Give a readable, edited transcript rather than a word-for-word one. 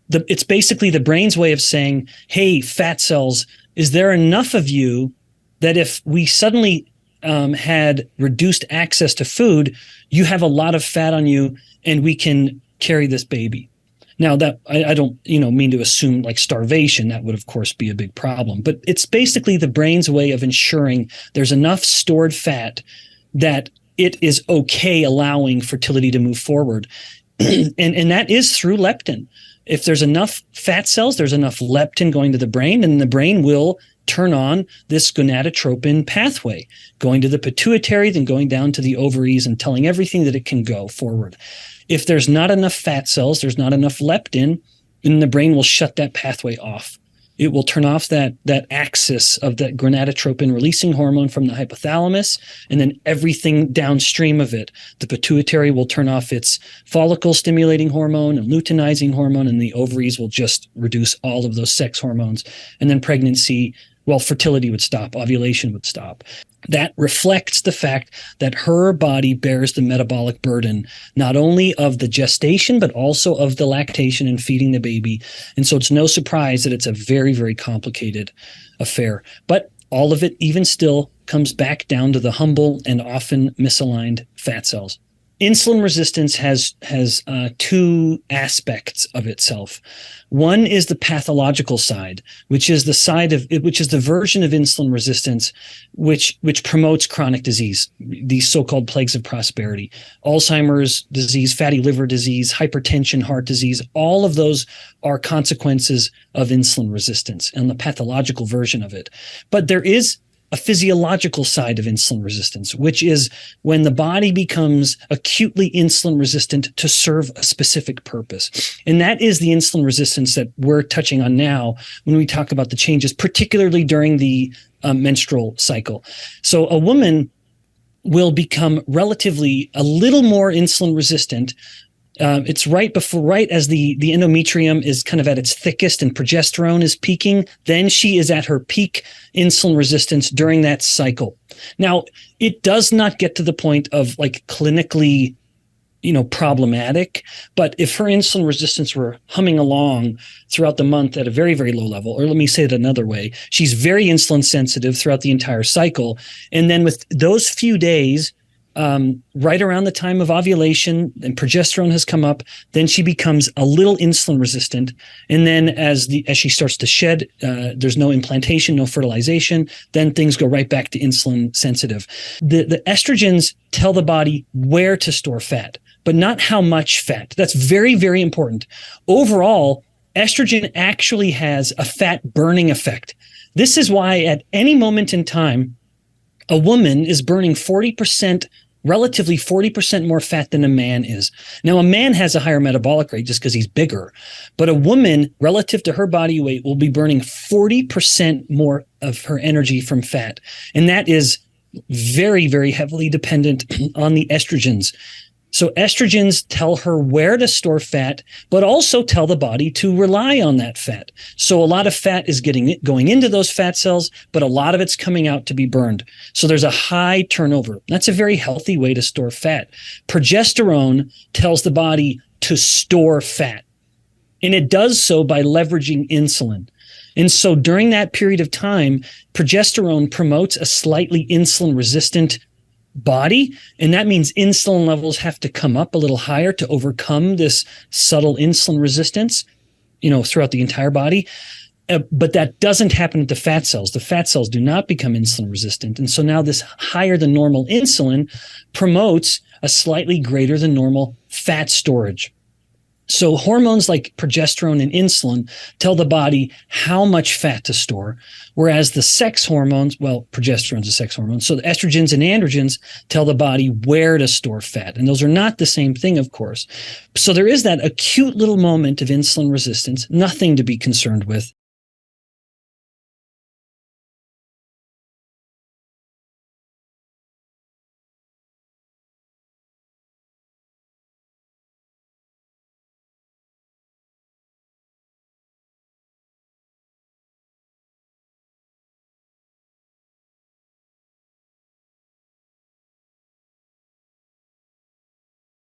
it's basically the brain's way of saying, hey, fat cells, is there enough of you that if we suddenly had reduced access to food, you have a lot of fat on you and we can carry this baby. Now that I don't, mean to assume like starvation, that would of course be a big problem, but it's basically the brain's way of ensuring there's enough stored fat that it is okay allowing fertility to move forward. and that is through leptin. If there's enough fat cells, there's enough leptin going to the brain, and the brain will turn on this gonadotropin pathway, going to the pituitary, then going down to the ovaries and telling everything that it can go forward. If there's not enough fat cells, there's not enough leptin, then the brain will shut that pathway off. It will turn off that axis of that gonadotropin releasing hormone from the hypothalamus, and then everything downstream of it. The pituitary will turn off its follicle stimulating hormone and luteinizing hormone, and the ovaries will just reduce all of those sex hormones. And then fertility would stop, ovulation would stop. That reflects the fact that her body bears the metabolic burden, not only of the gestation, but also of the lactation and feeding the baby. And so it's no surprise that it's a very, very complicated affair. But all of it, even still, comes back down to the humble and often misaligned fat cells. Insulin resistance has two aspects of itself. One is the pathological side, which is the version of insulin resistance, which promotes chronic disease, these so-called plagues of prosperity, Alzheimer's disease, fatty liver disease, hypertension, heart disease. All of those are consequences of insulin resistance and the pathological version of it. But there is a physiological side of insulin resistance, which is when the body becomes acutely insulin resistant to serve a specific purpose. And that is the insulin resistance that we're touching on now when we talk about the changes, particularly during the menstrual cycle. So a woman will become relatively a little more insulin resistant. It's right as the endometrium is kind of at its thickest and progesterone is peaking. Then she is at her peak insulin resistance during that cycle. Now, it does not get to the point of like clinically, problematic. But if her insulin resistance were humming along throughout the month at a very, very low level, or let me say it another way, she's very insulin sensitive throughout the entire cycle. And then with those few days, right around the time of ovulation and progesterone has come up, then she becomes a little insulin resistant. And then as she starts to shed, there's no implantation, no fertilization, then things go right back to insulin sensitive. The estrogens tell the body where to store fat, but not how much fat. That's very, very important. Overall, estrogen actually has a fat burning effect. This is why at any moment in time, a woman is burning relatively 40% more fat than a man is. Now, a man has a higher metabolic rate just because he's bigger, but a woman, relative to her body weight, will be burning 40% more of her energy from fat. And that is very, very heavily dependent on the estrogens. So estrogens tell her where to store fat, but also tell the body to rely on that fat. So a lot of fat is going into those fat cells, but a lot of it's coming out to be burned. So there's a high turnover. That's a very healthy way to store fat. Progesterone tells the body to store fat, and it does so by leveraging insulin. And so during that period of time, progesterone promotes a slightly insulin-resistant body, and that means insulin levels have to come up a little higher to overcome this subtle insulin resistance, throughout the entire body. But that doesn't happen at the fat cells. The fat cells do not become insulin resistant. And so now this higher than normal insulin promotes a slightly greater than normal fat storage. So hormones like progesterone and insulin tell the body how much fat to store, whereas the sex hormones, progesterone's a sex hormone, so the estrogens and androgens tell the body where to store fat. And those are not the same thing, of course. So there is that acute little moment of insulin resistance, nothing to be concerned with.